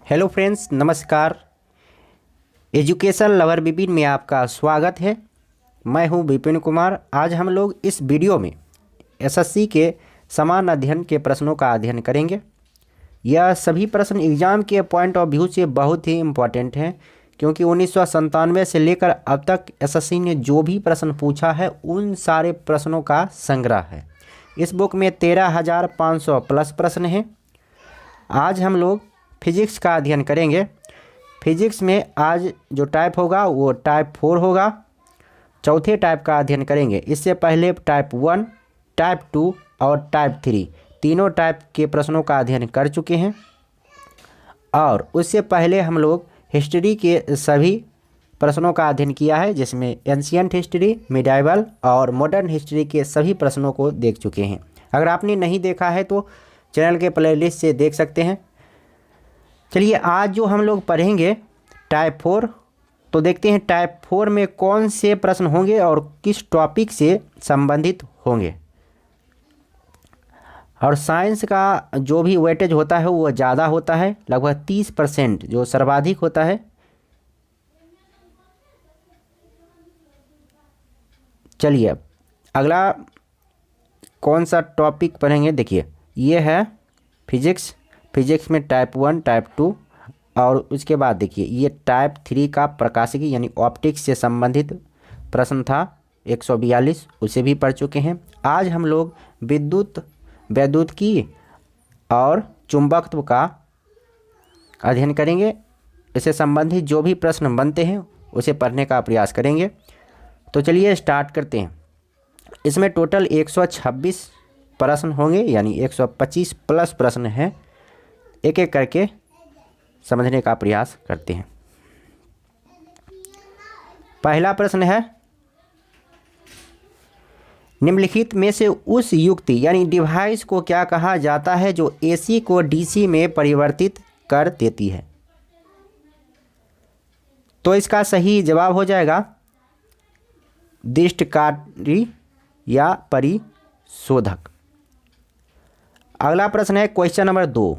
Hello friends, नमस्कार। Education lover Vipin में आपका स्वागत है। मैं हूं विपिन कुमार। आज हम लोग इस वीडियो में एसएससी के समान अध्ययन के प्रश्नों का अध्ययन करेंगे। यह सभी प्रश्न एग्जाम के पॉइंट ऑफ व्यू से बहुत ही इम्पोर्टेंट हैं, क्योंकि 1997 से लेकर अब तक एसएससी ने जो भी प्रश्न पूछा है उन सारे प्रश्नों का संग्रह है। इस बुक में 13,500 प्लस प्रश्न हैं। आज हम लोग फिजिक्स का अध्ययन करेंगे। फिजिक्स में आज जो टाइप होगा वो टाइप 4 होगा। चौथे टाइप का अध्ययन करेंगे। इससे पहले टाइप 1, टाइप 2 और टाइप 3 तीनों टाइप के प्रश्नों का अध्ययन कर चुके हैं। और उससे पहले हम लोग हिस्ट्री के सभी प्रश्नों का अध्ययन किया है, जिसमें एंशिएंट हिस्ट्री, मिडाइवल और मॉडर्न हिस्ट्री के सभी प्रश्नों को देख चुके हैं। अगर आपने नहीं देखा है तो चैनल के प्लेलिस्ट से देख सकते हैं। चलिए, आज जो हम लोग पढ़ेंगे टाइप 4, तो देखते हैं टाइप 4 में कौन से प्रश्न होंगे और किस टॉपिक से संबंधित होंगे। और साइंस का जो भी वेटेज होता है वो ज़्यादा होता है, लगभग 30% जो सर्वाधिक होता है। चलिए, अब अगला कौन सा टॉपिक पढ़ेंगे। देखिए, ये है फिजिक्स। फिजिक्स में टाइप 1, टाइप 2 और उसके बाद देखिए ये टाइप 3 का प्रकाशिकी यानी ऑप्टिक्स से संबंधित प्रश्न था 142, उसे भी पढ़ चुके हैं। आज हम लोग वैद्युतिकी और चुंबकत्व का अध्ययन करेंगे। इससे संबंधित जो भी प्रश्न बनते हैं उसे पढ़ने का प्रयास करेंगे। तो चलिए स्टार्ट करते हैं। इसमें टोटल 126 प्रश्न होंगे, यानी 125 प्लस प्रश्न हैं। एक एक करके समझने का प्रयास करते हैं। पहला प्रश्न है, निम्नलिखित में से उस युक्ति यानी डिवाइस को क्या कहा जाता है जो एसी को डीसी में परिवर्तित कर देती है। तो इसका सही जवाब हो जाएगा दृष्टिकारी या परिशोधक। अगला प्रश्न है क्वेश्चन नंबर 2,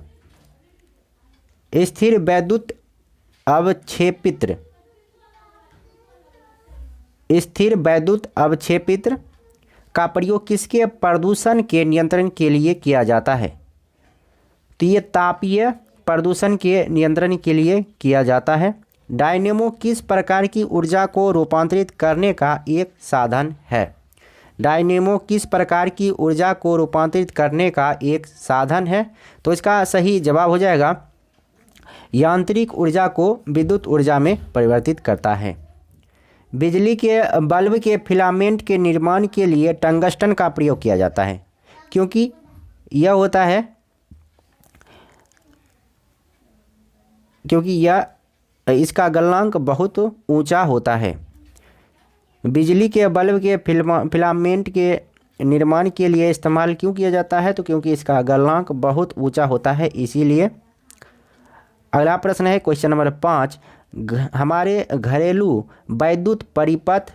स्थिर वैद्युत अवक्षेपित्र का प्रयोग किसके प्रदूषण के नियंत्रण के लिए किया जाता है। तो ये तापीय प्रदूषण के नियंत्रण के लिए किया जाता है। डायनेमो किस प्रकार की ऊर्जा को रूपांतरित करने का एक साधन है। डायनेमो किस प्रकार की ऊर्जा को रूपांतरित करने का एक साधन है। तो इसका सही जवाब हो जाएगा यांत्रिक ऊर्जा को विद्युत ऊर्जा में परिवर्तित करता है। बिजली के बल्ब के फिलामेंट के निर्माण के लिए टंगस्टन का प्रयोग किया जाता है, क्योंकि इसका गलनांक बहुत ऊंचा होता है। बिजली के बल्ब के फिलामेंट के निर्माण के लिए इस्तेमाल क्यों किया जाता है, तो क्योंकि इसका गलनांक बहुत ऊंचा होता है, इसीलिए। अगला प्रश्न है क्वेश्चन नंबर 5, हमारे घरेलू वैद्युत परिपथ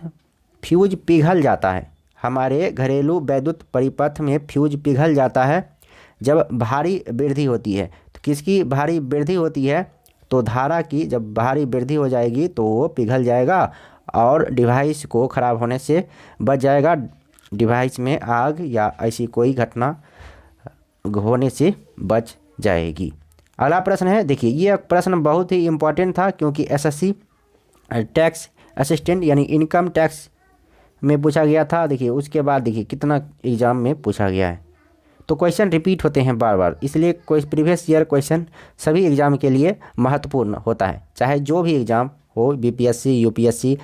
फ्यूज पिघल जाता है। हमारे घरेलू वैद्युत परिपथ में फ्यूज पिघल जाता है जब भारी वृद्धि होती है। तो किसकी भारी वृद्धि होती है, तो धारा की जब भारी वृद्धि हो जाएगी तो वो पिघल जाएगा और डिवाइस को ख़राब होने से बच जाएगा। डिवाइस में आग या ऐसी कोई घटना होने से बच जाएगी। अगला प्रश्न है, देखिए ये प्रश्न बहुत ही इम्पोर्टेंट था, क्योंकि एसएससी टैक्स असिस्टेंट यानी इनकम टैक्स में पूछा गया था। देखिए उसके बाद देखिए कितना एग्ज़ाम में पूछा गया है। तो क्वेश्चन रिपीट होते हैं बार बार, इसलिए कोई प्रीवियस ईयर क्वेश्चन सभी एग्ज़ाम के लिए महत्वपूर्ण होता है, चाहे जो भी एग्ज़ाम हो, बीपीएससी, यूपीएससी,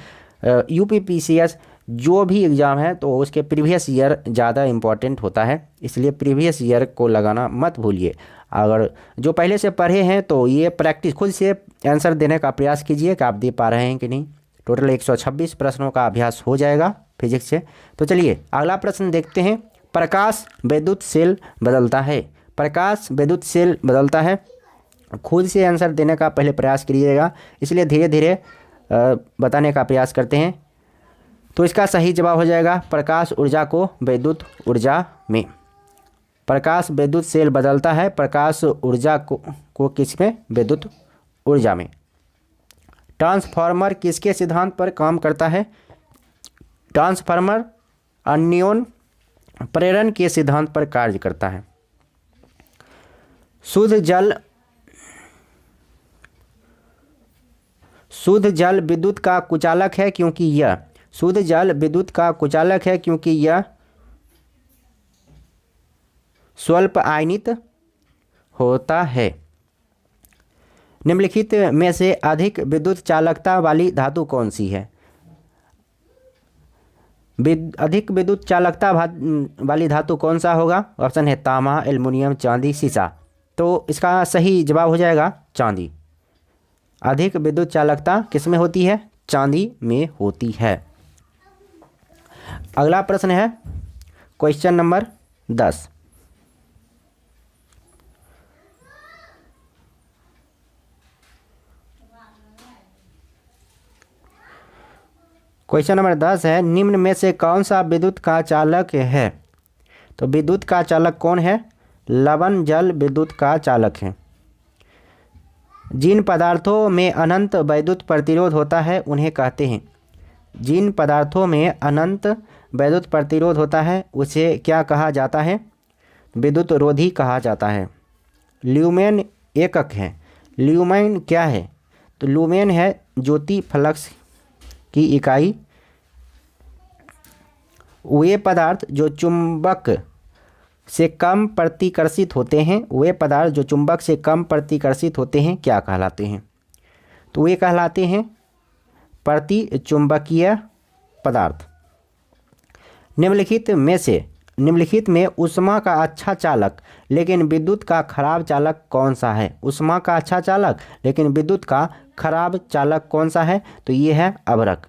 यूपीपीसीएस, जो भी एग्ज़ाम है तो उसके प्रीवियस ईयर ज़्यादा इम्पॉर्टेंट होता है, इसलिए प्रीवियस ईयर को लगाना मत भूलिए। अगर जो पहले से पढ़े हैं तो ये प्रैक्टिस खुद से आंसर देने का प्रयास कीजिए कि आप दे पा रहे हैं कि नहीं। टोटल 126 प्रश्नों का अभ्यास हो जाएगा फिजिक्स से। तो चलिए अगला प्रश्न देखते हैं, प्रकाश विद्युत सेल बदलता है। प्रकाश विद्युत सेल बदलता है, खुद से आंसर देने का पहले प्रयास कीजिएगा, इसलिए धीरे धीरे बताने का प्रयास करते हैं। तो इसका सही जवाब हो जाएगा प्रकाश ऊर्जा को विद्युत ऊर्जा में। प्रकाश विद्युत सेल बदलता है, प्रकाश ऊर्जा को किस में, विद्युत ऊर्जा में। ट्रांसफार्मर किसके सिद्धांत पर काम करता है? ट्रांसफार्मर अन्योन प्रेरण के सिद्धांत पर कार्य करता है। शुद्ध जल विद्युत का कुचालक है क्योंकि यह शुद्ध जल विद्युत का कुचालक है क्योंकि यह स्वल्प आयनित होता है। निम्नलिखित में से अधिक विद्युत चालकता वाली धातु कौन सी है? अधिक विद्युत चालकता वाली धातु कौन सा होगा? ऑप्शन है तांबा, एल्युमिनियम, चांदी, सीसा। तो इसका सही जवाब हो जाएगा चांदी। अधिक विद्युत चालकता किस में होती है? चांदी में होती है। अगला प्रश्न है क्वेश्चन नंबर 10। क्वेश्चन नंबर 10 है, निम्न में से कौन सा विद्युत का चालक है? तो विद्युत का चालक कौन है? लवण जल विद्युत का चालक है। जिन पदार्थों में अनंत वैद्युत प्रतिरोध होता है उन्हें कहते हैं। जिन पदार्थों में अनंत वैद्युत प्रतिरोध होता है उसे क्या कहा जाता है? विद्युत रोधी कहा जाता है। ल्यूमेन एकक है। ल्यूमेन क्या है? तो ल्यूमेन है ज्योति फ्लक्स की इकाई। वे पदार्थ जो चुंबक से कम प्रतिकर्षित होते हैं, वे पदार्थ जो चुंबक से कम प्रतिकर्षित होते हैं क्या कहलाते हैं? तो वे कहलाते हैं प्रतिचुंबकीय पदार्थ। निम्नलिखित में ऊष्मा का अच्छा चालक लेकिन विद्युत का खराब चालक कौन सा है? ऊष्मा का अच्छा चालक लेकिन विद्युत का खराब चालक कौन सा है? तो ये है अभ्रक।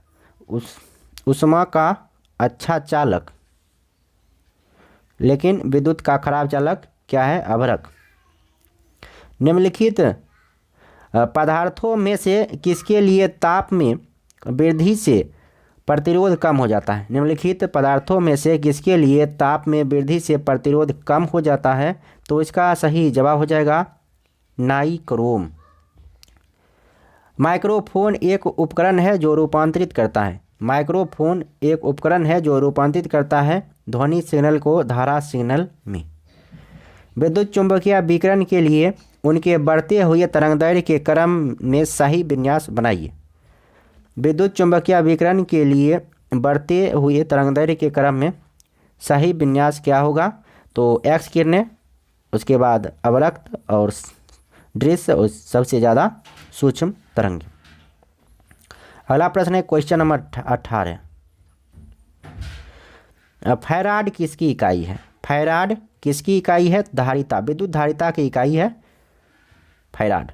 ऊष्मा का अच्छा चालक लेकिन विद्युत का खराब चालक क्या है? अभ्रक। निम्नलिखित पदार्थों में से किसके लिए ताप में वृद्धि से प्रतिरोध कम हो जाता है? निम्नलिखित पदार्थों में से किसके लिए ताप में वृद्धि से प्रतिरोध कम हो जाता है? तो इसका सही जवाब हो जाएगा नाइक्रोम। माइक्रोफोन एक उपकरण है जो रूपांतरित करता है। माइक्रोफोन एक उपकरण है जो रूपांतरित करता है ध्वनि सिग्नल को धारा सिग्नल में। विद्युत चुंबकीय विकिरण के लिए उनके बढ़ते हुए तरंगदैर्घ्य के क्रम में सही विन्यास बनाइए। विद्युत चुंबकीय विकिरण के लिए बढ़ते हुए तरंगदैर्घ्य के क्रम में सही विन्यास क्या होगा? तो एक्स किरणें, उसके बाद अवरक्त और दृश्य और सबसे ज़्यादा सूक्ष्म तरंग। अगला प्रश्न है क्वेश्चन नंबर 18। फैराड किसकी इकाई है? फैराड किसकी इकाई है? धारिता, विद्युत धारिता की इकाई है फैराड।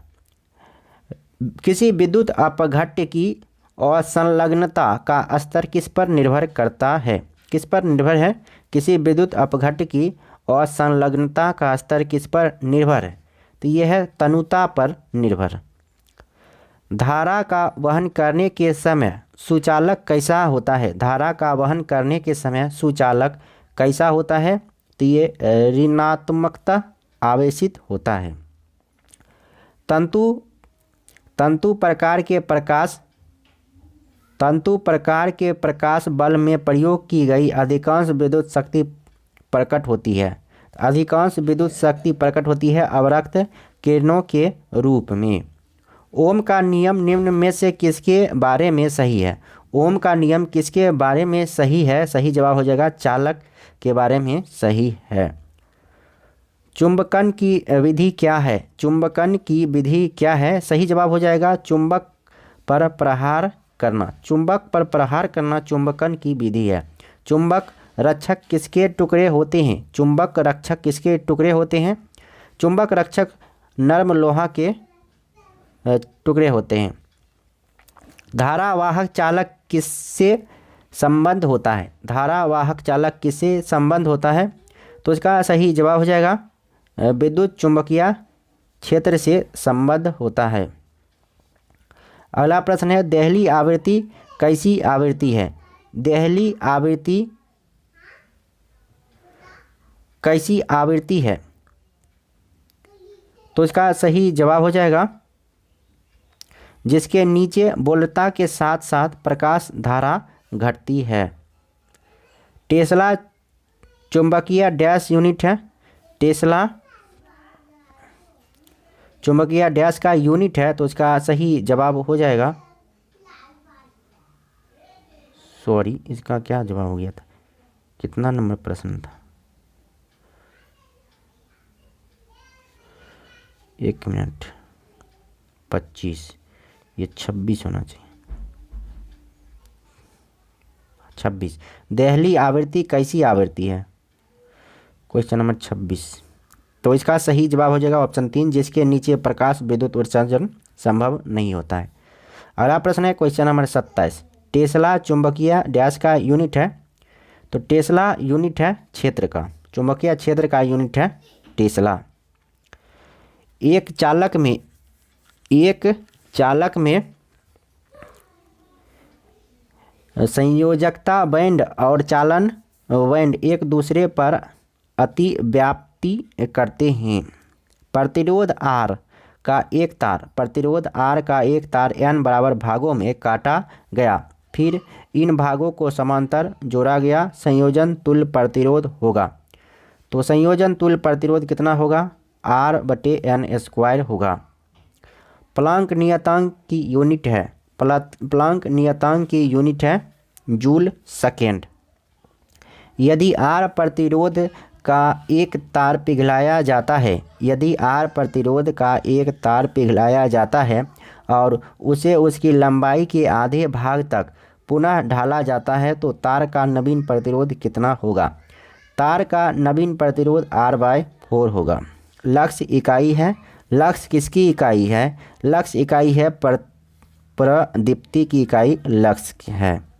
किसी विद्युत अपघट्य की असंलग्नता का स्तर किस पर निर्भर करता है? किस पर निर्भर है? किसी विद्युत अपघट्य की असंलग्नता का स्तर किस पर निर्भर है? तो यह है तनुता पर निर्भर। धारा का वहन करने के समय सुचालक कैसा होता है? धारा का वहन करने के समय सुचालक कैसा होता है? तो ये ऋणात्मकता आवेशित होता है। तंतु प्रकार के प्रकाश बल में प्रयोग की गई अधिकांश विद्युत शक्ति प्रकट होती है। अधिकांश विद्युत शक्ति प्रकट होती है अवरक्त किरणों के रूप में। ओम का नियम निम्न में से किसके बारे में सही है? ओम का नियम किसके बारे में सही है? सही जवाब हो जाएगा चालक के बारे में सही है। चुंबकन की विधि क्या है? चुंबकन की विधि क्या है? सही जवाब हो जाएगा चुंबक पर प्रहार करना। चुंबक पर प्रहार करना चुंबकन की विधि है। चुंबक रक्षक किसके टुकड़े होते हैं? चुंबक रक्षक किसके टुकड़े होते हैं? चुंबक रक्षक नरम लोहा के टुकड़े होते हैं। धारावाहक चालक किससे संबंध होता है? धारावाहक चालक किससे संबंध होता है? तो इसका सही जवाब हो जाएगा विद्युत चुंबकीय क्षेत्र से संबंध होता है। अगला प्रश्न है देहली आवृत्ति कैसी आवृत्ति है? देहली आवृत्ति कैसी आवृत्ति है? तो इसका सही जवाब हो जाएगा जिसके नीचे बोल्टता के साथ साथ प्रकाश धारा घटती है। टेस्ला चुंबकीय डैश यूनिट है। टेस्ला चुंबकीय डैश का यूनिट है, तो इसका सही जवाब हो जाएगा, सॉरी इसका क्या जवाब हो गया था, कितना नंबर प्रश्न था, 1 मिनट 25, ये 26 होना चाहिए, 26। दहली आवृत्ति कैसी आवृत्ति है? Question number 26। तो इसका सही जवाब हो जाएगा ऑप्शन 3, जिसके नीचे प्रकाश विद्युत उत्सर्जन संभव नहीं होता है। अगला प्रश्न है क्वेश्चन नंबर 27। टेस्ला चुंबकीय डैश का यूनिट है। तो टेस्ला यूनिट है क्षेत्र का, चुंबकीय क्षेत्र का यूनिट है टेस्ला। एक चालक में संयोजकता बैंड और चालन बैंड एक दूसरे पर अतिव्याप्ति करते हैं। प्रतिरोध R का एक तार n बराबर भागों में काटा गया, फिर इन भागों को समांतर जोड़ा गया, संयोजन तुल्य प्रतिरोध होगा। तो संयोजन तुल्य प्रतिरोध कितना होगा? R/n² होगा। प्लांक नियतांक की यूनिट है, प्लांक नियतांक की यूनिट है जूल सेकेंड। यदि R प्रतिरोध का एक तार पिघलाया जाता है, यदि R प्रतिरोध का एक तार पिघलाया जाता है और उसे उसकी लंबाई के आधे भाग तक पुनः ढाला जाता है, तो तार का नवीन प्रतिरोध कितना होगा? तार का नवीन प्रतिरोध R/4 होगा। लक्ष्य इकाई है, लक्ष्य किसकी इकाई है? लक्ष्य इकाई है प्रदीप्ति की इकाई लक्ष्य है।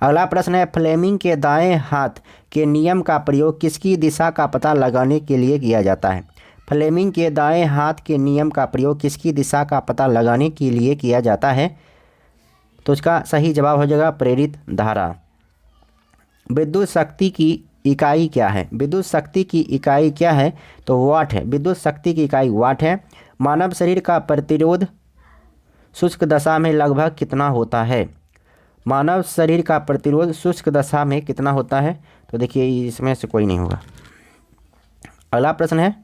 अगला प्रश्न है फ्लेमिंग के दाएं हाथ के नियम का प्रयोग किसकी दिशा का पता लगाने के लिए किया जाता है? फ्लेमिंग के दाएं हाथ के नियम का प्रयोग किसकी दिशा का पता लगाने के लिए किया जाता है? तो इसका सही जवाब हो जाएगा प्रेरित धारा। विद्युत शक्ति की इकाई क्या है? विद्युत शक्ति की इकाई क्या है? तो वाट है। विद्युत शक्ति की इकाई वाट है। मानव शरीर का प्रतिरोध शुष्क दशा में लगभग कितना होता है? मानव शरीर का प्रतिरोध शुष्क दशा में कितना होता है? तो देखिए इसमें से कोई नहीं होगा। अगला प्रश्न है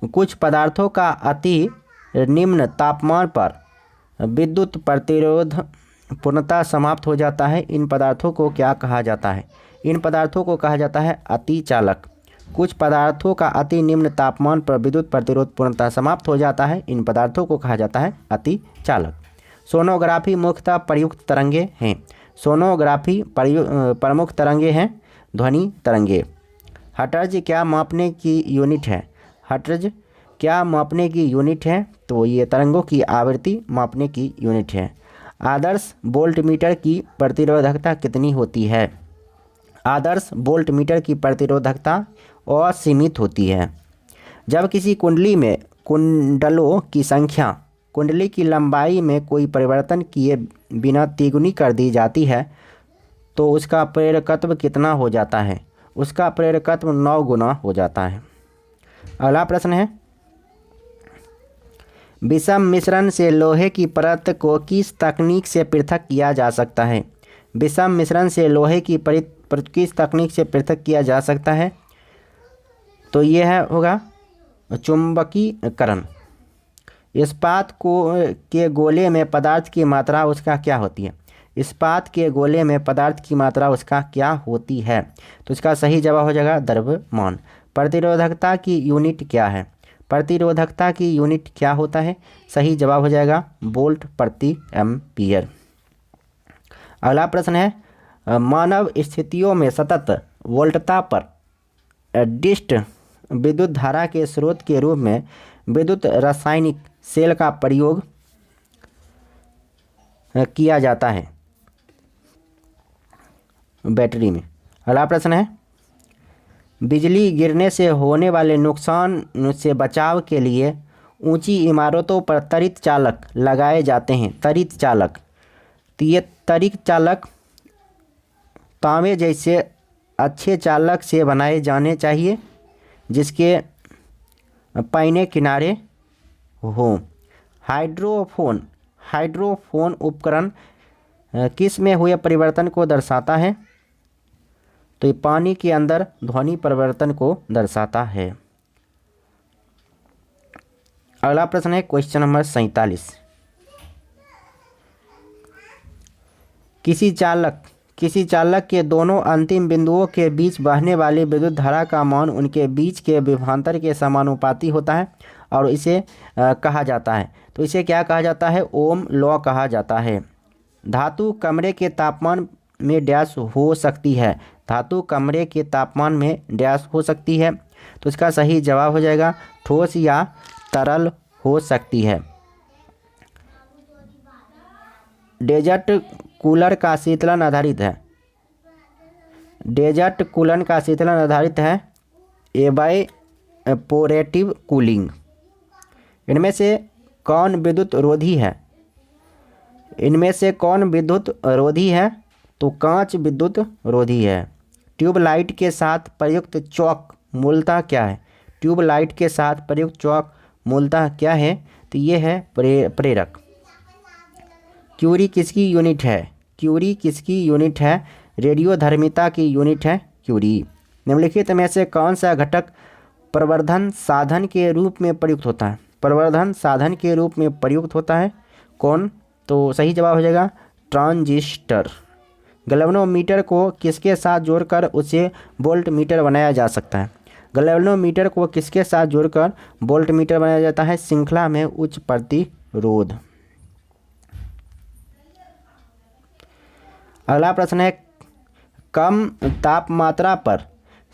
कुछ पदार्थों का अति निम्न तापमान पर विद्युत प्रतिरोध पूर्णतः समाप्त हो जाता है। इन पदार्थों को क्या कहा जाता है? इन पदार्थों को कहा जाता है अतिचालक। कुछ पदार्थों का अति निम्न तापमान पर विद्युत प्रतिरोध पूर्णतः समाप्त हो जाता है। इन पदार्थों को कहा जाता है अतिचालक। सोनोग्राफी मुख्यतः प्रयुक्त तरंगे हैं। सोनोग्राफी प्रमुख तरंगे हैं ध्वनि तरंगे। हर्ट्ज क्या मापने की यूनिट है? हर्ट्ज क्या मापने की यूनिट है? तो ये तरंगों की आवृत्ति मापने की यूनिट है। आदर्श वोल्टमीटर की प्रतिरोधकता कितनी होती है? आदर्श वोल्टमीटर की प्रतिरोधकता असीमित होती है। जब किसी कुंडली में कुंडलों की संख्या कुंडली की लंबाई में कोई परिवर्तन किए बिना तिगुनी कर दी जाती है, तो उसका प्रेरकत्व कितना हो जाता है? उसका प्रेरकत्व 9 गुना हो जाता है। अगला प्रश्न है विषम मिश्रण से लोहे की परत को किस तकनीक से पृथक किया जा सकता है? विषम मिश्रण से लोहे की परत किस तकनीक से पृथक किया जा सकता है? तो यह है होगा चुंबकीकरण। इस्पात के गोले में पदार्थ की मात्रा उसका क्या होती है? इस्पात के गोले में पदार्थ की मात्रा उसका क्या होती है? तो इसका सही जवाब हो जाएगा द्रव्यमान। प्रतिरोधकता की यूनिट क्या है? प्रतिरोधकता की यूनिट क्या होता है? सही जवाब हो जाएगा वोल्ट प्रति एम्पीयर। अगला प्रश्न है मानव स्थितियों में सतत वोल्टता पर डिस्ट विद्युत धारा के स्रोत के रूप में विद्युत रासायनिक सेल का प्रयोग किया जाता है बैटरी में। अगला प्रश्न है बिजली गिरने से होने वाले नुकसान से बचाव के लिए ऊंची इमारतों पर त्वरित चालक लगाए जाते हैं। त्वरित चालक, तो ये त्वरित चालक तांबे जैसे अच्छे चालक से बनाए जाने चाहिए जिसके पैने किनारे हो। हाइड्रोफोन उपकरण किस में हुए परिवर्तन को दर्शाता है? तो ये पानी के अंदर ध्वनि परिवर्तन को दर्शाता है। अगला प्रश्न है क्वेश्चन नंबर 47। किसी चालक के दोनों अंतिम बिंदुओं के बीच बहने वाली विद्युत धारा का मान उनके बीच के विभवांतर के समानुपाती होता है और इसे कहा जाता है। तो इसे क्या कहा जाता है? ओम लॉ कहा जाता है। धातु कमरे के तापमान में डैश हो सकती है। धातु कमरे के तापमान में डैश हो सकती है। तो इसका सही जवाब हो जाएगा ठोस या तरल हो सकती है। डेजर्ट कूलर का शीतलन आधारित है। डेजर्ट कूलन का शीतलन आधारित है एवापोरेटिव कूलिंग। इनमें से कौन विद्युत रोधी है? इनमें से कौन विद्युत रोधी है? तो कांच विद्युत रोधी है। ट्यूबलाइट के साथ प्रयुक्त चौक मूलतः क्या है? ट्यूबलाइट के साथ प्रयुक्त चौक मूलतः क्या है? तो ये है प्रेरक। क्यूरी किसकी यूनिट है? क्यूरी किसकी यूनिट है? रेडियोधर्मिता की यूनिट है क्यूरी। निम्नलिखित में से कौन सा घटक प्रवर्धन साधन के रूप में प्रयुक्त होता है? प्रवर्धन साधन के रूप में प्रयुक्त होता है कौन? तो सही जवाब हो जाएगा ट्रांजिस्टर। गैल्वेनोमीटर को किसके साथ जोड़कर उसे वोल्ट मीटर बनाया जा सकता है? गैल्वेनोमीटर को किसके साथ जोड़कर वोल्ट मीटर बनाया जाता है? श्रृंखला में उच्च प्रतिरोध। अगला प्रश्न है कम तापमात्रा पर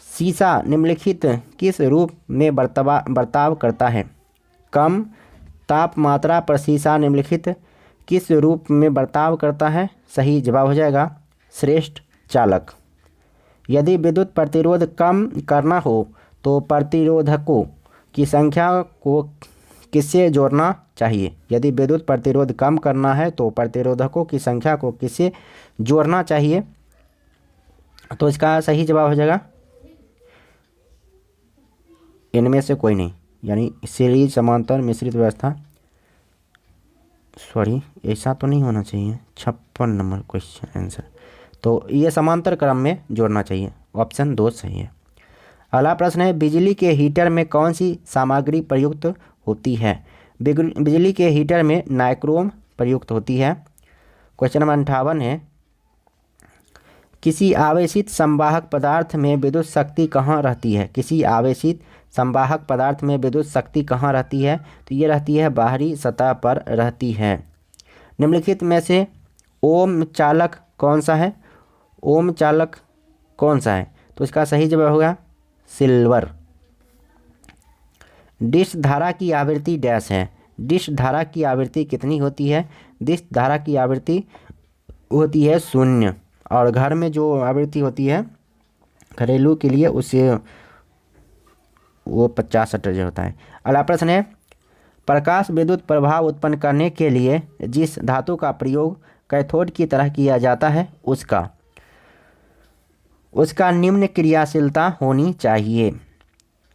शीशा निम्नलिखित किस रूप में बर्ताव करता है? कम तापमात्रा पर शीशा निम्नलिखित किस रूप में बर्ताव करता है? सही जवाब हो जाएगा श्रेष्ठ चालक। यदि विद्युत प्रतिरोध कम करना हो तो प्रतिरोधकों की संख्या को किससे जोड़ना चाहिए? यदि विद्युत प्रतिरोध कम करना है तो प्रतिरोधकों की संख्या को किससे जोड़ना चाहिए? तो इसका सही जवाब हो जाएगा इनमें से कोई नहीं, यानी सीरीज समांतर मिश्रित व्यवस्था। सॉरी, ऐसा तो नहीं होना चाहिए। 56 नंबर क्वेश्चन आंसर। तो ये समांतर क्रम में जोड़ना चाहिए। ऑप्शन 2 सही है। अगला प्रश्न है बिजली के हीटर में कौन सी सामग्री प्रयुक्त होती है? बिजली के हीटर में नाइक्रोम प्रयुक्त होती है। क्वेश्चन नंबर 58 है किसी आवेशित संवाहक पदार्थ में विद्युत शक्ति कहाँ रहती है? किसी आवेशित संवाहक पदार्थ में विद्युत शक्ति कहाँ रहती है? तो ये रहती है बाहरी सतह पर रहती है। निम्नलिखित में से ओम चालक कौन सा है? ओम चालक कौन सा है? तो इसका सही जवाब होगा सिल्वर। डिश धारा की आवृत्ति डैश है। डिश धारा की आवृत्ति कितनी होती है? डिश धारा की आवृत्ति होती है 0 और घर में जो आवृत्ति होती है घरेलू के लिए उसे वो 50 हर्ट्ज होता है। अगला प्रश्न है प्रकाश विद्युत प्रभाव उत्पन्न करने के लिए जिस धातु का प्रयोग कैथोड की तरह किया जाता है उसका निम्न क्रियाशीलता होनी चाहिए।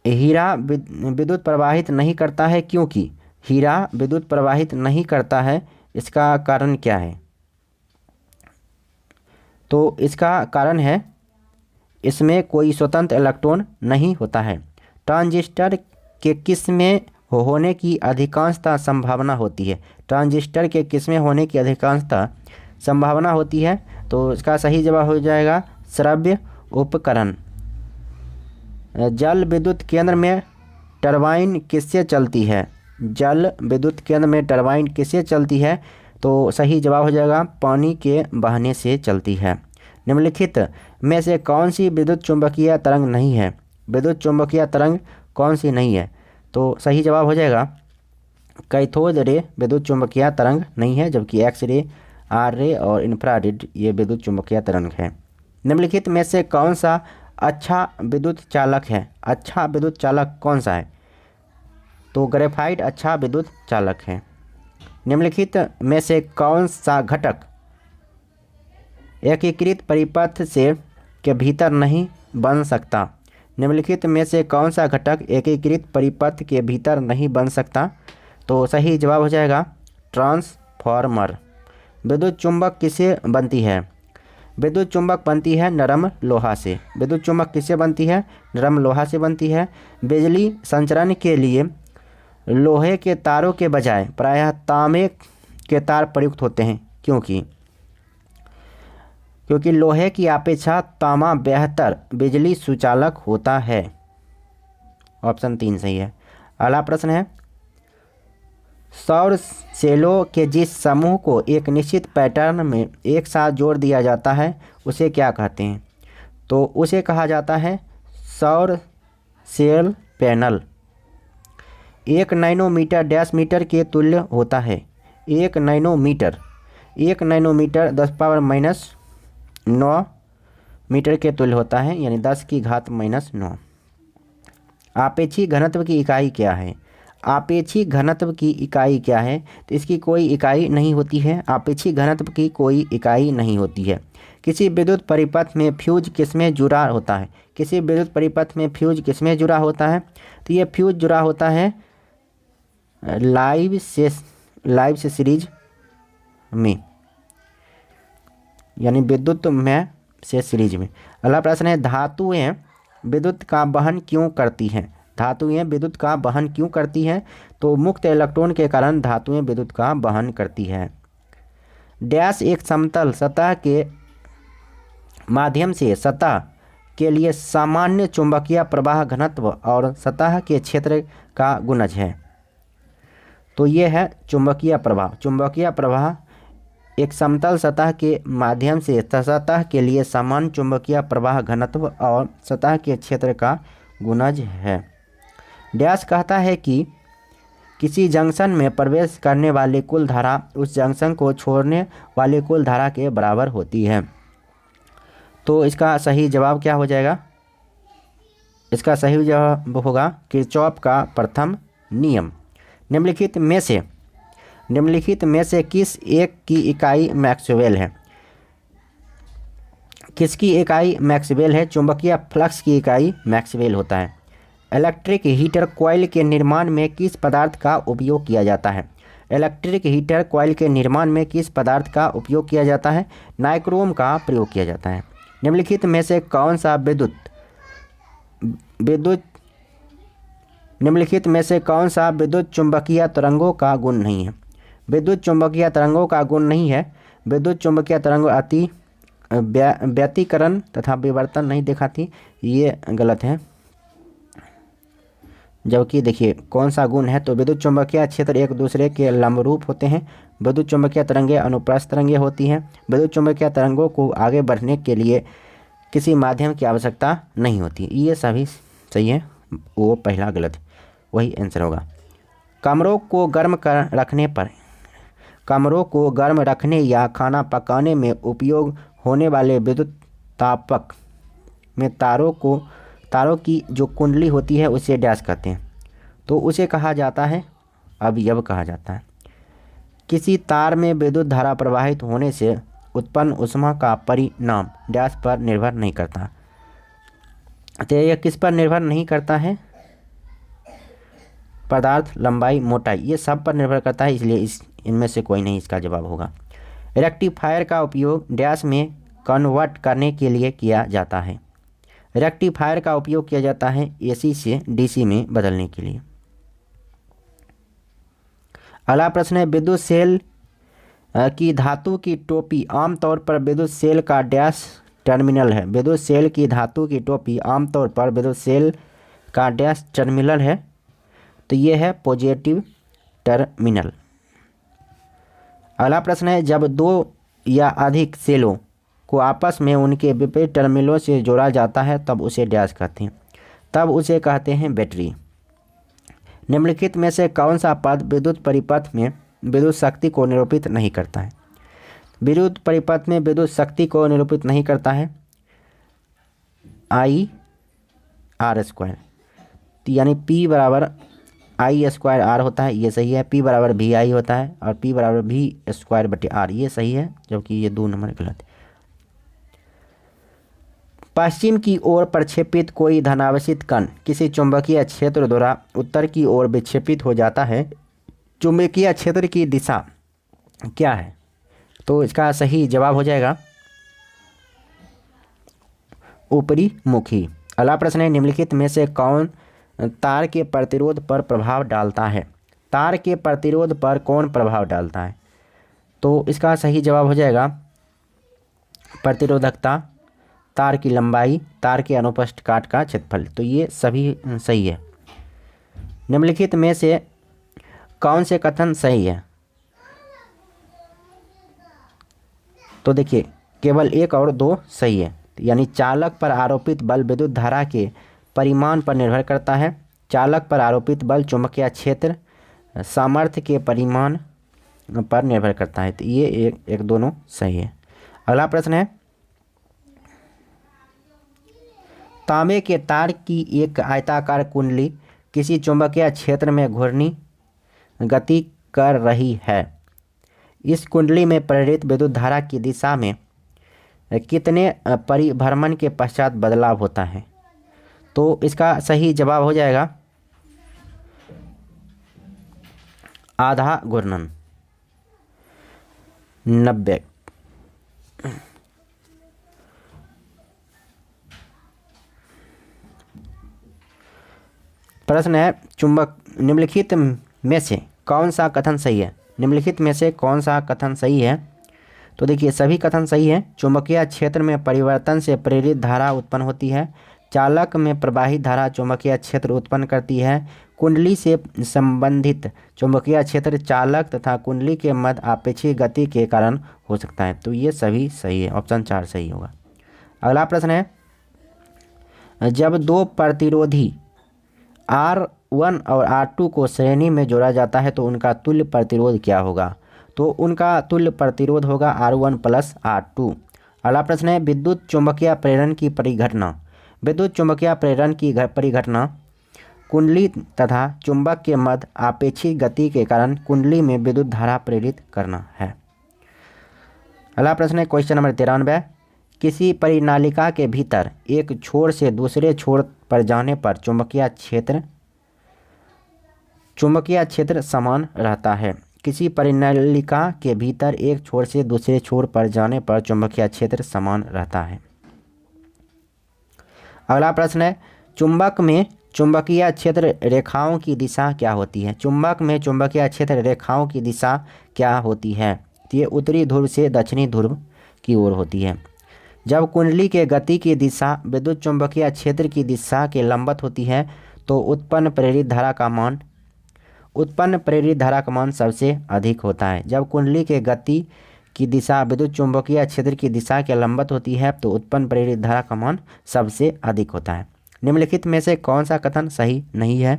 हीरा विद्युत प्रवाहित नहीं करता है क्योंकि हीरा विद्युत प्रवाहित नहीं करता है, इसका कारण क्या है? तो इसका कारण है इसमें कोई स्वतंत्र इलेक्ट्रॉन नहीं होता है। ट्रांजिस्टर के किस में होने की अधिकांशतः संभावना होती है? ट्रांजिस्टर के किस में होने की अधिकांशतः संभावना होती है? तो इसका सही जवाब हो जाएगा श्रव्य उपकरण। जल विद्युत केंद्र में टरबाइन किससे चलती है? जल विद्युत केंद्र में टरबाइन किससे चलती है? तो सही जवाब हो जाएगा पानी के बहने से चलती है। निम्नलिखित में से कौन सी विद्युत चुंबकीय तरंग नहीं है? विद्युत चुंबकीय तरंग कौन सी नहीं है? तो सही जवाब हो जाएगा कैथोड रे विद्युत चुंबकीय तरंग नहीं है, जबकि एक्स रे, आर रे और इंफ्रारेड ये विद्युत चुंबकीय तरंग है। निम्नलिखित में से कौन सा अच्छा विद्युत चालक है? अच्छा विद्युत चालक कौन सा है? तो ग्रेफाइट अच्छा विद्युत चालक है। निम्नलिखित में से कौन सा घटक एकीकृत परिपथ से के भीतर नहीं बन सकता? निम्नलिखित में से कौन सा घटक एकीकृत परिपथ के भीतर नहीं बन सकता? तो सही जवाब हो जाएगा ट्रांसफार्मर। विद्युत चुंबक किससे बनती है? विद्युत चुंबक बनती है नरम लोहा से। विद्युत चुंबक किससे बनती है? नरम लोहा से बनती है। बिजली संचरण के लिए लोहे के तारों के बजाय प्रायः तांबे के तार प्रयुक्त होते हैं, क्योंकि लोहे की अपेक्षा तांबा बेहतर बिजली सुचालक होता है। ऑप्शन 3 सही है। अगला प्रश्न है, सौर सेलों के जिस समूह को एक निश्चित पैटर्न में एक साथ जोड़ दिया जाता है उसे क्या कहते हैं? तो उसे कहा जाता है सौर cell panel. 1 nanometer dash meter के तुल्य होता है। 1 नैनोमीटर 10⁻⁻9 मीटर के तुल्य होता है, यानी 10⁻⁻⁹। आपेक्षिक घनत्व की इकाई क्या है? आपेक्षिक घनत्व की इकाई क्या है? तो इसकी कोई इकाई नहीं होती है। आपेक्षिक घनत्व की कोई इकाई नहीं होती है। किसी विद्युत परिपथ में फ्यूज किसमें जुड़ा होता है? किसी विद्युत परिपथ में फ्यूज किसमें जुड़ा होता है? तो ये फ्यूज जुड़ा होता है लाइव से सीरीज में, यानी विद्युत में से सीरीज में। अगला प्रश्न है, धातुएं विद्युत का वहन क्यों करती हैं? धातुएं विद्युत का वहन क्यों करती हैं? तो मुक्त इलेक्ट्रॉन के कारण धातुएं विद्युत का वहन करती है। डैश एक समतल सतह के माध्यम से सतह के लिए सामान्य चुंबकीय प्रवाह घनत्व और सतह के क्षेत्र का गुणज है। तो ये है चुंबकीय प्रवाह। चुंबकीय प्रवाह एक समतल सतह के माध्यम से सतह के लिए समान चुंबकीय प्रवाह घनत्व और सतह के क्षेत्र का गुणज है। डैश कहता है कि किसी जंक्शन में प्रवेश करने वाली कुल धारा उस जंक्शन को छोड़ने वाली कुल धारा के बराबर होती है। तो इसका सही जवाब क्या हो जाएगा? इसका सही जवाब होगा किरचॉफ का प्रथम नियम। निम्नलिखित में से किस एक की इकाई मैक्सवेल है? किसकी इकाई मैक्सवेल है? चुंबकीय फ्लक्स की इकाई मैक्सवेल होता है। इलेक्ट्रिक हीटर कॉइल के निर्माण में किस पदार्थ का उपयोग किया जाता है? इलेक्ट्रिक हीटर कॉइल के निर्माण में किस पदार्थ का उपयोग किया जाता है? नाइक्रोम का प्रयोग किया जाता है। निम्नलिखित में से कौन सा विद्युत चुंबकीय तरंगों का गुण नहीं है? विद्युत चुंबकीय तरंगों का गुण नहीं है। विद्युत चुंबकीय तरंगों अति व्यतिकरण तथा विवर्तन नहीं दिखाती, ये गलत है। जबकि देखिए कौन सा गुण है, तो विद्युत चुंबकीय क्षेत्र एक दूसरे के लंबरूप होते हैं। विद्युत चुंबकीय तरंगें अनुप्रस्थ तरंगें होती हैं। विद्युत चुंबकीय तरंगों को आगे बढ़ने के लिए किसी माध्यम की आवश्यकता नहीं होती। ये सभी सही है, वो पहला गलत है, वही आंसर होगा। कमरों को गर्म रखने या खाना पकाने में उपयोग होने वाले विद्युत तापक में तारों की जो कुंडली होती है उसे डैश कहते हैं। तो उसे कहा जाता है अवयव कहा जाता है। किसी तार में विद्युत धारा प्रवाहित होने से उत्पन्न ऊष्मा का परिणाम डैश पर निर्भर नहीं करता। तो यह किस पर निर्भर नहीं करता है? पदार्थ, लंबाई, मोटाई, ये सब पर निर्भर करता है, इसलिए इनमें से कोई नहीं इसका जवाब होगा। रेक्टिफायर का उपयोग डैश में कन्वर्ट करने के लिए किया जाता है। रेक्टिफायर का उपयोग किया जाता है एसी से डीसी में बदलने के लिए। अगला प्रश्न है, विद्युत सेल की धातु की टोपी आमतौर पर विद्युत सेल का डैश टर्मिनल है। विद्युत सेल की धातु की टोपी आमतौर पर विद्युत सेल का डैश टर्मिनल है। तो ये है पॉजिटिव टर्मिनल। अगला प्रश्न है, जब दो या अधिक सेलों को आपस में उनके विपरीत टर्मिनलों से जोड़ा जाता है तब उसे डैश कहते हैं। तब उसे कहते हैं बैटरी। निम्नलिखित में से कौन सा पद विद्युत परिपथ में विद्युत शक्ति को निरूपित नहीं करता है? विद्युत परिपथ में विद्युत शक्ति को निरूपित नहीं करता है I/R², यानी P बराबर I² R होता है, ये सही है। P बराबर VI होता है और P बराबर V²/R, ये सही है, जबकि ये 2 नंबर गलत है। पश्चिम की ओर प्रक्षेपित कोई धनावेशित कण किसी चुंबकीय क्षेत्र द्वारा उत्तर की ओर विक्षेपित हो जाता है चुंबकीय क्षेत्र की दिशा क्या है? तो इसका सही जवाब हो जाएगा ऊपरी मुखी। अगला प्रश्न है, निम्नलिखित में से कौन तार के प्रतिरोध पर प्रभाव डालता है? तार के प्रतिरोध पर कौन प्रभाव डालता है? तो इसका सही जवाब हो जाएगा प्रतिरोधकता, तार की लंबाई, तार के अनुप्रस्थ काट का क्षेत्रफल। तो ये सभी सही है। निम्नलिखित में से कौन से कथन सही है? तो देखिए केवल 1 और 2 सही है। यानी चालक पर आरोपित बल विद्युत धारा के परिमाण पर निर्भर करता है। चालक पर आरोपित बल चुंबकीय क्षेत्र सामर्थ्य के परिमाण पर निर्भर करता है। तो ये एक दोनों सही है। अगला प्रश्न है, तांबे के तार की एक आयताकार कुंडली किसी चुंबकीय क्षेत्र में घूर्णी गति कर रही है। इस कुंडली में प्रेरित विद्युत धारा की दिशा में कितने परिभ्रमण के पश्चात बदलाव होता है? तो इसका सही जवाब हो जाएगा आधा घूर्णन, 90। प्रश्न है, चुंबक निम्नलिखित में से कौन सा कथन सही है? निम्नलिखित में से कौन सा कथन सही है? तो देखिए सभी कथन सही है। चुंबकीय क्षेत्र में परिवर्तन से प्रेरित धारा उत्पन्न होती है। चालक में प्रवाहित धारा चुंबकीय क्षेत्र उत्पन्न करती है। कुंडली से संबंधित चुंबकीय क्षेत्र चालक तथा कुंडली के मध्य आपेक्षिक गति के कारण हो सकता है। तो ये सभी सही है, ऑप्शन 4 सही होगा। अगला प्रश्न है, जब दो प्रतिरोधी R1 और R2 को श्रेणी में जोड़ा जाता है तो उनका तुल्य प्रतिरोध क्या होगा? तो उनका तुल्य प्रतिरोध होगा R1 + R2। अगला प्रश्न है, विद्युत चुंबकीय प्रेरण की परिघटना। विद्युत चुंबकीय प्रेरण की परिघटना कुंडली तथा चुंबक के मध्य आपेक्षिक गति के कारण कुंडली में विद्युत धारा प्रेरित करना है। अगला प्रश्न है, क्वेश्चन नंबर 93, किसी परिनालिका के भीतर एक छोर से दूसरे छोर पर जाने पर चुंबकीय क्षेत्र समान रहता है। किसी परिनालिका के भीतर एक छोर से दूसरे छोर पर जाने पर चुंबकीय क्षेत्र समान रहता है। अगला प्रश्न है, चुंबक में चुंबकीय क्षेत्र रेखाओं की दिशा क्या होती है? चुंबक में चुंबकीय क्षेत्र रेखाओं की दिशा क्या होती है? ये उत्तरी ध्रुव से दक्षिणी ध्रुव की ओर होती है। जब कुंडली के गति की दिशा विद्युत चुंबकीय क्षेत्र की दिशा के लंबवत होती है तो उत्पन्न प्रेरित धारा का मान सबसे अधिक होता है। जब कुंडली के गति की दिशा विद्युत चुंबकीय क्षेत्र की दिशा के लंबवत होती है तो उत्पन्न प्रेरित धारा का मान सबसे अधिक होता है। निम्नलिखित में से कौन सा कथन सही नहीं है?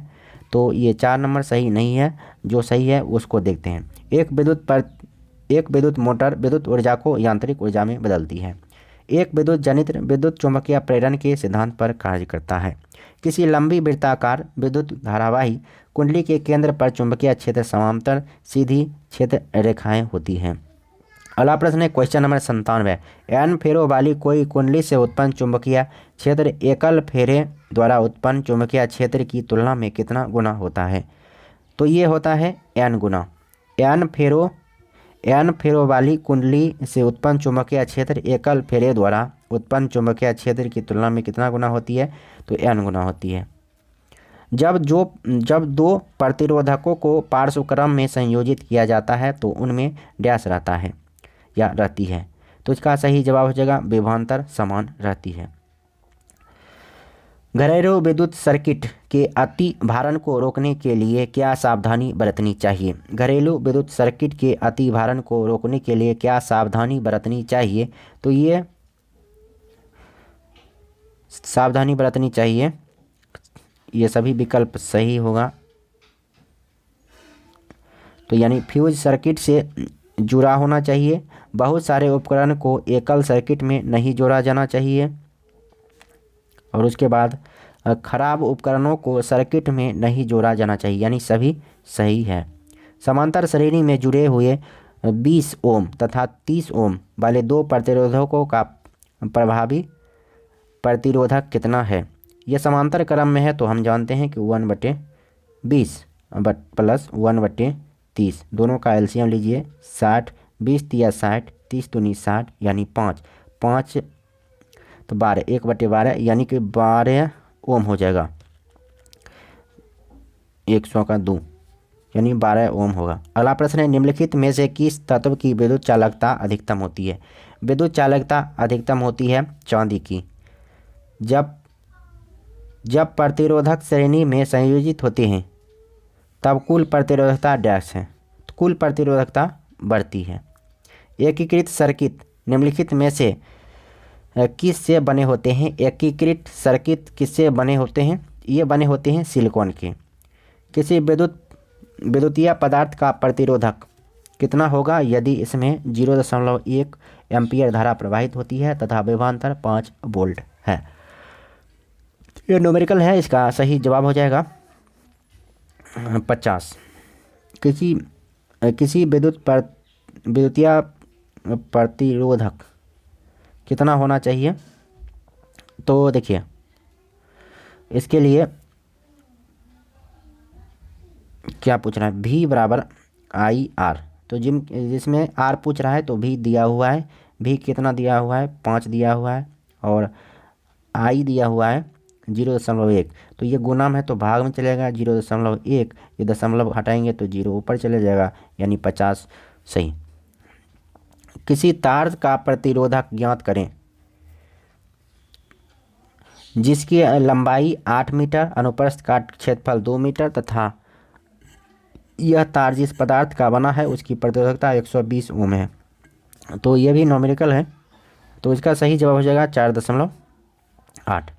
तो ये 4 नंबर सही नहीं है। जो सही है उसको देखते हैं। एक विद्युत मोटर विद्युत ऊर्जा को यांत्रिक ऊर्जा में बदलती है। एक विद्युत जनित्र विद्युत चुंबकीय प्रेरण के सिद्धांत पर कार्य करता है। किसी लंबी वृत्ताकार विद्युत धारावाही कुंडली के केंद्र पर चुंबकीय क्षेत्र समांतर सीधी क्षेत्र रेखाएं होती हैं। अगला प्रश्न है, क्वेश्चन नंबर 97, n फेरों वाली कोई कुंडली से उत्पन्न चुंबकीय क्षेत्र एकल फेरे द्वारा उत्पन्न चुंबकीय क्षेत्र की तुलना में कितना गुना होता है? तो ये होता है n गुना। n फेरों वाली कुंडली से उत्पन्न चुंबकीय क्षेत्र एकल फेरे द्वारा उत्पन्न चुंबकीय क्षेत्र की तुलना में कितना गुना होती है? तो n गुना होती है। जब दो प्रतिरोधकों को पार्श्व क्रम में संयोजित किया जाता है तो उनमें डैश रहता है या रहती है। तो इसका सही जवाब हो जाएगा विभवांतर समान रहती है। घरेलू विद्युत सर्किट के अति भारण को रोकने के लिए क्या सावधानी बरतनी चाहिए? घरेलू विद्युत सर्किट के अति भारण को रोकने के लिए क्या सावधानी बरतनी चाहिए? तो ये सावधानी बरतनी चाहिए, ये सभी विकल्प सही होगा। तो यानी फ्यूज सर्किट से जुड़ा होना चाहिए। बहुत सारे उपकरण को एकल सर्किट में नहीं जोड़ा जाना चाहिए। और उसके बाद खराब उपकरणों को सर्किट में नहीं जोड़ा जाना चाहिए, यानी सभी सही है। समांतर श्रेणी में जुड़े हुए 20 ओम तथा 30 ओम वाले दो प्रतिरोधकों का प्रभावी प्रतिरोधक कितना है? यह समांतर क्रम में है तो हम जानते हैं कि 1/20 + 1/30 30, दोनों का एलसीएम लीजिए 60, 20 तिया 60, 30 दूनी 60 यानी 5, 5 तो 12, 1/12 यानी कि 12 ओम हो जाएगा। 100 का 2 यानी 12 ओम होगा। अगला प्रश्न है, निम्नलिखित में से किस तत्व की विद्युत चालकता अधिकतम होती है? विद्युत चालकता अधिकतम होती है चांदी की। जब प्रतिरोधक श्रेणी में संयोजित होते हैं तब कुल प्रतिरोधकता डैश है, तो कुल प्रतिरोधकता बढ़ती है। एकीकृत सर्किट निम्नलिखित में से किस से बने होते हैं? एकीकृत सर्किट किससे बने होते हैं? ये बने होते हैं सिलिकॉन के। किसी विद्युतीय पदार्थ का प्रतिरोधक कितना होगा यदि इसमें 0.1 एम्पीयर धारा प्रवाहित होती है तथा विभवांतर 5 वोल्ट है? ये न्यूमेरिकल है, इसका सही जवाब हो जाएगा 50। किसी विद्युतीय प्रतिरोधक कितना होना चाहिए? तो देखिए इसके लिए क्या पूछ रहा है, V बराबर IR। तो जिसमें R पूछ रहा है तो V दिया हुआ है, V कितना दिया हुआ है 5 दिया हुआ है और I दिया हुआ है 0.1। तो ये गुणम है तो भाग में चलेगा 0.1, ये दशमलव हटाएंगे तो 0 ऊपर चले जाएगा यानी 50 सही। किसी तार का प्रतिरोधक ज्ञात करें जिसकी लंबाई 8 मीटर, अनुप्रस्थ का क्षेत्रफल 2 मीटर तथा यह तार जिस पदार्थ का बना है उसकी प्रतिरोधकता 120 ओम है। तो ये भी न्यूमेरिकल है, तो इसका सही जवाब हो जाएगा 4.8।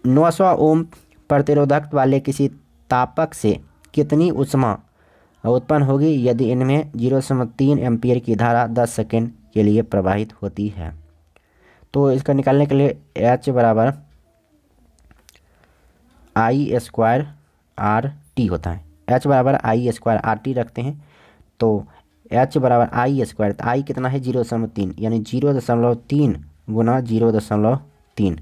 900 ओम प्रतिरोधक वाले किसी तापक से कितनी ऊष्मा उत्पन्न होगी यदि इनमें 0.3 एम्पीयर की धारा 10 सेकेंड के लिए प्रवाहित होती है? तो इसका निकालने के लिए H बराबर I² RT होता है। H बराबर I² RT रखते हैं तो H बराबर I², तो I कितना है 0.3 यानी 0.3 गुना 0.3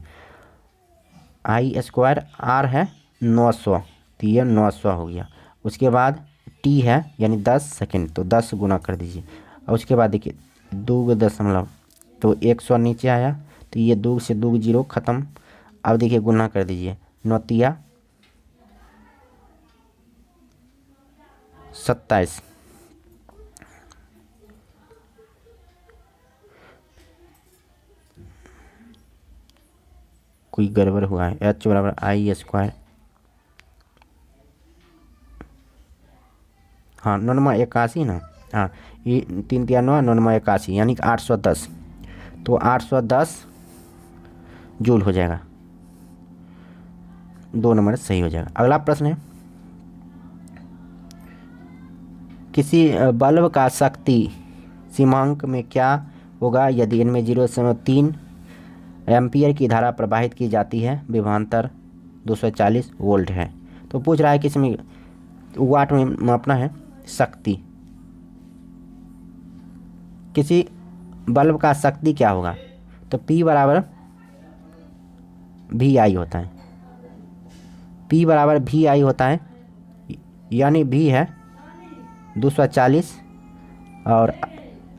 I² R है 900, तो ये 900 हो गया। उसके बाद T है यानी 10 सेकेंड, तो 10 गुना कर दीजिए और उसके बाद देखिए 2 दशमलव तो 100 नीचे आया, तो ये 2 से 2 0 ख़त्म। अब देखिए गुना कर दीजिए 9 तिया 27, कोई गड़बड़ हुआ है। H बराबर I², हाँ 981 ना, हाँ ये 3 तिया 9 981 यानी कि 810, तो 810 जूल हो जाएगा, 2 नंबर सही हो जाएगा। अगला प्रश्न है, किसी बल्ब का शक्ति सीमांक में क्या होगा यदि इनमें 0.3 एम्पीयर की धारा प्रवाहित की जाती है, विभवांतर 240 वोल्ट है? तो पूछ रहा है कि इसमें वाट में मापना है शक्ति। किसी बल्ब का शक्ति क्या होगा? तो P बराबर VI होता है, P बराबर VI होता है यानी V है 240 और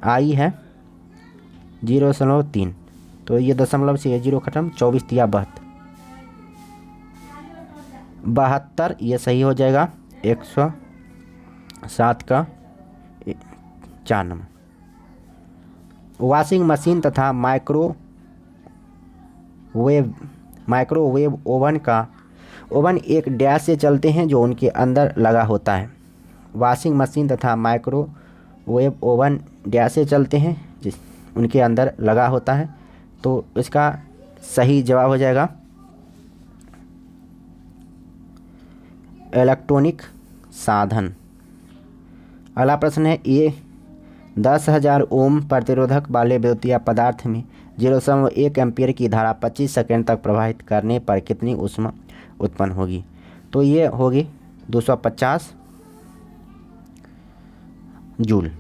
I है 0.3, तो ये दशमलव से 0 खत्म, 24 तिया 72, ये सही हो जाएगा 107 का 4 नंबर। वॉशिंग मशीन तथा माइक्रोवेव ओवन एक डैश से चलते हैं जो उनके अंदर लगा होता है। वॉशिंग मशीन तथा माइक्रोवेव ओवन डैश से चलते हैं जिस उनके अंदर लगा होता है, तो इसका सही जवाब हो जाएगा इलेक्ट्रॉनिक साधन। अगला प्रश्न है, ये 10,000 ओम प्रतिरोधक वाले विद्युतीय पदार्थ में 0.1 एम्पीयर की धारा 25 सेकेंड तक प्रवाहित करने पर कितनी ऊष्मा उत्पन्न होगी? तो ये होगी 250 जूल।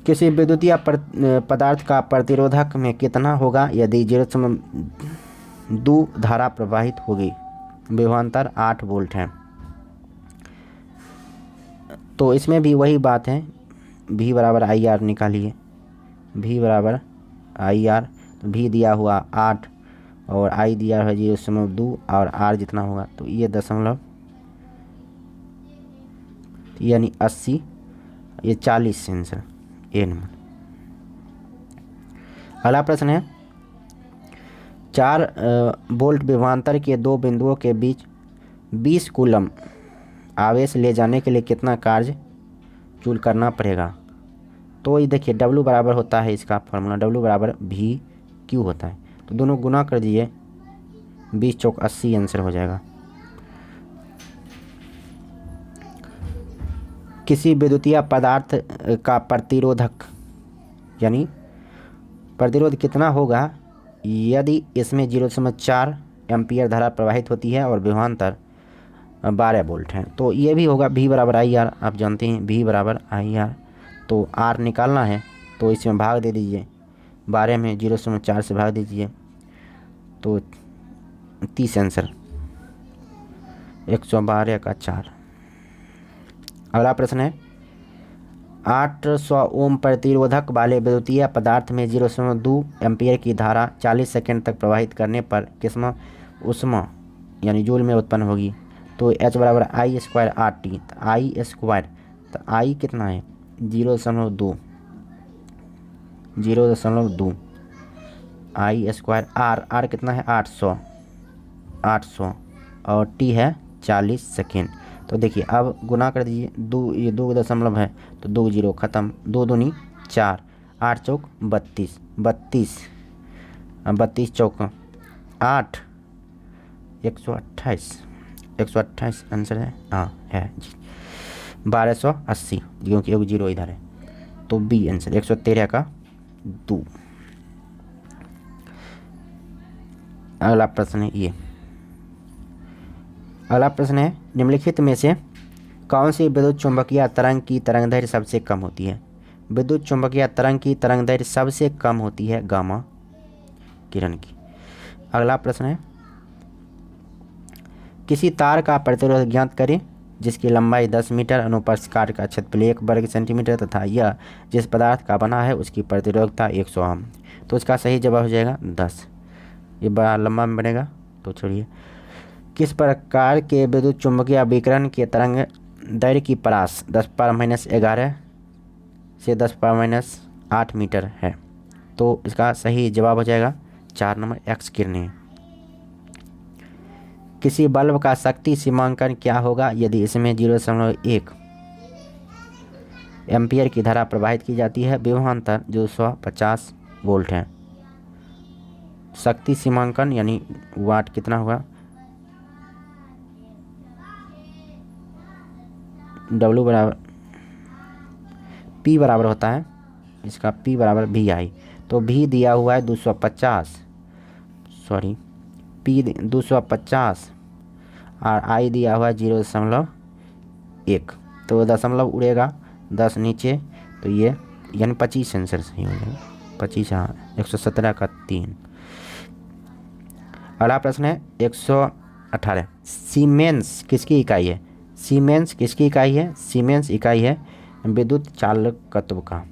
किसी विद्युतीय पदार्थ का प्रतिरोधक में कितना होगा यदि 0.2 धारा प्रवाहित होगी? विभवांतर 8 वोल्ट है। तो इसमें भी वही बात है, V बराबर आई आर निकालिए, V बराबर आई आर। तो V दिया हुआ 8 और I दिया है 0.2 और R जितना होगा तो ये दशमलव, यानी 80, ये 40 आंसर ए नंबर। अगला प्रश्न है 4 वोल्ट विभवांतर के दो बिंदुओं के बीच 20 कूलम आवेश ले जाने के लिए कितना कार्य जूल करना पड़ेगा। तो ये देखिए W बराबर होता है, इसका फॉर्मूला W बराबर V Q होता है। तो दोनों गुना कर दीजिए, 20 चौक 80 आंसर हो जाएगा। किसी विद्युतीय पदार्थ का प्रतिरोधक यानी प्रतिरोध कितना होगा यदि इसमें 0.4 एम्पियर धारा प्रवाहित होती है और विभवांतर 12 वोल्ट है। तो ये भी होगा V बराबर आई आर, आप जानते हैं V बराबर आई आर। तो R निकालना है तो इसमें भाग दे दीजिए, 12 में 0.4 से भाग दीजिए तो 30 आंसर, 112 का 4। अगला प्रश्न है 800 ओम प्रतिरोधक वाले विद्युतीय पदार्थ में 0.2 एम्पियर की धारा 40 सेकंड तक प्रवाहित करने पर किस्म उष्मा यानी जूल में उत्पन्न होगी। तो H बराबर आई स्क्वायर आर टी, तो आई स्क्वायर, तो आई कितना है 0.2, आई स्क्वायर आर कितना है 800 और टी है 40 सेकेंड। तो देखिए अब गुना कर दीजिए, ये 2 दशमलव है तो 2 जीरो ख़त्म, 2 दूनी 4, 8 चौक 32, 32 चौक 8, 128 आंसर है, हाँ है जी 1280, क्योंकि एक जीरो इधर है तो बी आंसर 113 का 2। अगला प्रश्न है ये, अगला प्रश्न है निम्नलिखित में से कौन सी विद्युत चुंबकीय तरंग की तरंगदैर्घ्य सबसे कम होती है। विद्युत चुंबकीय तरंग की तरंगदैर्घ्य सबसे कम होती है गामा किरण की। अगला प्रश्न है किसी तार का प्रतिरोध ज्ञात करें जिसकी लंबाई 10 मीटर, अनुप्रस्थ काट का क्षेत्रफल 1 वर्ग सेंटीमीटर तथा यह जिस पदार्थ का बना है उसकी प्रतिरोधकता 100 ओम। तो इसका सही जवाब हो जाएगा 10। ये बड़ा लंबा में बनेगा तो छोड़िए। किस प्रकार के विद्युत चुंबकीय विकिरण के तरंग दैर्घ्य की परास 10⁻⁻11 से 10⁻⁻8 मीटर है। तो इसका सही जवाब हो जाएगा 4 नंबर एक्स किरणें। किसी बल्ब का शक्ति सीमांकन क्या होगा यदि इसमें 0.1 एम्पियर की धारा प्रवाहित की जाती है, विभवांतर 250 वोल्ट है। शक्ति सीमांकन यानी वाट कितना होगा, W बराबर P बराबर होता है इसका, P बराबर VI। तो V दिया हुआ है 250, सॉरी P 250 और I दिया हुआ है 0.1। तो दशमलव उड़ेगा 10 नीचे तो ये यानी 25 आंसर सही हो जाएगा, 25 हाँ 117 का 3। अगला प्रश्न है 118 सीमेंस किसकी इकाई है। सीमेंस किसकी इकाई है, सीमेंस इकाई है विद्युत चालकत्व का।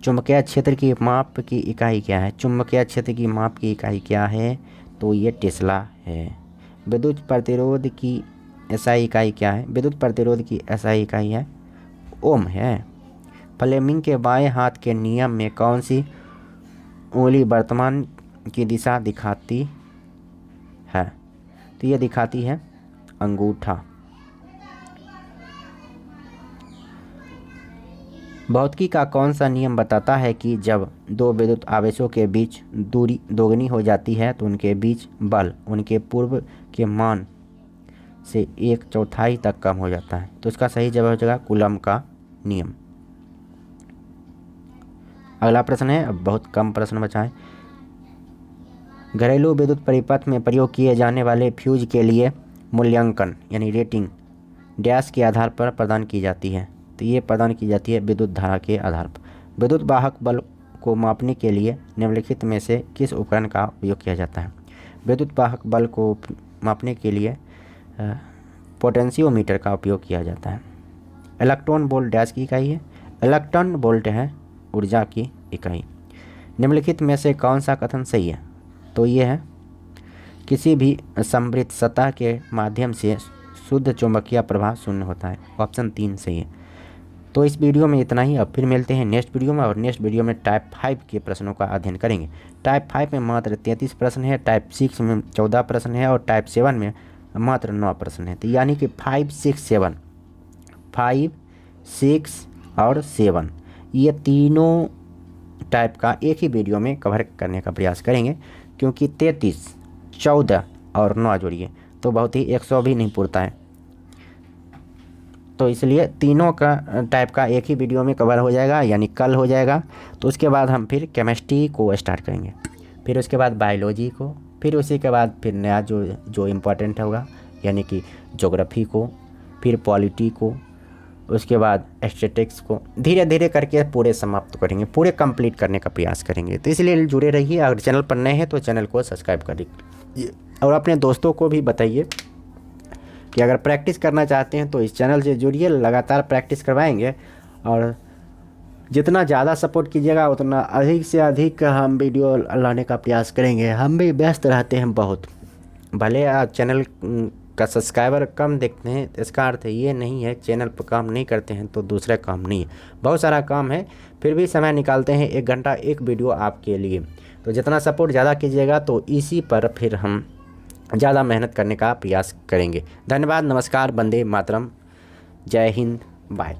चुंबकीय क्षेत्र की माप की इकाई क्या है, चुंबकीय क्षेत्र की माप की इकाई क्या है, तो ये टेस्ला है। विद्युत प्रतिरोध की एसआई इकाई क्या है, विद्युत प्रतिरोध की एसआई इकाई है ओम है। फ्लेमिंग के बाएं हाथ के नियम में कौन सी उंगली वर्तमान की दिशा दिखाती है, तो ये दिखाती है अंगूठा। भौतिकी का कौन सा नियम बताता है कि जब दो विद्युत आवेशों के बीच दूरी दोगुनी हो जाती है तो उनके बीच बल उनके पूर्व के मान से 1/4 तक कम हो जाता है। तो इसका सही जवाब हो जाएगा कूलम का नियम। अगला प्रश्न है, अब बहुत कम प्रश्न बचा है। घरेलू विद्युत परिपथ में प्रयोग किए जाने वाले फ्यूज के लिए मूल्यांकन यानी रेटिंग डैश के आधार पर प्रदान की जाती है। तो ये प्रदान की जाती है विद्युत धारा के आधार पर। विद्युत वाहक बल को मापने के लिए निम्नलिखित में से किस उपकरण का उपयोग किया जाता है। विद्युत वाहक बल को मापने के लिए पोटेंशियोमीटर का उपयोग किया जाता है। इलेक्ट्रॉन वोल्ट डैश की इकाई है, इलेक्ट्रॉन वोल्ट है ऊर्जा की इकाई। निम्नलिखित में से कौन सा कथन सही है? तो ये है किसी भी समृद्ध सतह के माध्यम से शुद्ध चुंबकीय प्रवाह शून्य होता है। ऑप्शन 3 सही है। तो इस वीडियो में इतना ही। अब फिर मिलते हैं नेक्स्ट वीडियो में, और नेक्स्ट वीडियो में टाइप 5 के प्रश्नों का अध्ययन करेंगे। टाइप 5 में मात्र 33 प्रश्न है, टाइप 6 में 14 प्रश्न है, और टाइप 7 में मात्र 9 प्रश्न है। तो यानी कि 5, 6 और 7 ये तीनों टाइप का एक ही वीडियो में कवर करने का प्रयास करेंगे, क्योंकि 33, 14 और 9 जोड़िए तो बहुत ही 100 भी नहीं पुरता है। तो इसलिए तीनों का टाइप का एक ही वीडियो में कवर हो जाएगा, यानी कल हो जाएगा। तो उसके बाद हम फिर केमिस्ट्री को स्टार्ट करेंगे, फिर उसके बाद बायोलॉजी को, फिर उसी के बाद फिर नया जो इम्पोर्टेंट होगा यानी कि ज्योग्राफी को, फिर पॉलिटी को, उसके बाद एस्थेटिक्स को धीरे धीरे करके पूरे समाप्त करेंगे, पूरे कंप्लीट करने का प्रयास करेंगे। तो इसलिए जुड़े रहिए। अगर चैनल पर नए हैं तो चैनल को सब्सक्राइब कर लीजिए, और अपने दोस्तों को भी बताइए कि अगर प्रैक्टिस करना चाहते हैं तो इस चैनल से जुड़िए। लगातार प्रैक्टिस करवाएंगे, और जितना ज़्यादा सपोर्ट कीजिएगा उतना अधिक से अधिक हम वीडियो लाने का प्रयास करेंगे। हम भी व्यस्त रहते हैं बहुत, भले आप चैनल का सब्सक्राइबर कम देखते हैं, इसका अर्थ ये नहीं है चैनल पर काम नहीं करते हैं तो दूसरा काम नहीं है। बहुत सारा काम है, फिर भी समय निकालते हैं 1 घंटा एक वीडियो आपके लिए। तो जितना सपोर्ट ज़्यादा कीजिएगा तो इसी पर फिर हम ज़्यादा मेहनत करने का प्रयास करेंगे। धन्यवाद, नमस्कार, वंदे मातरम, जय हिंद, बाय।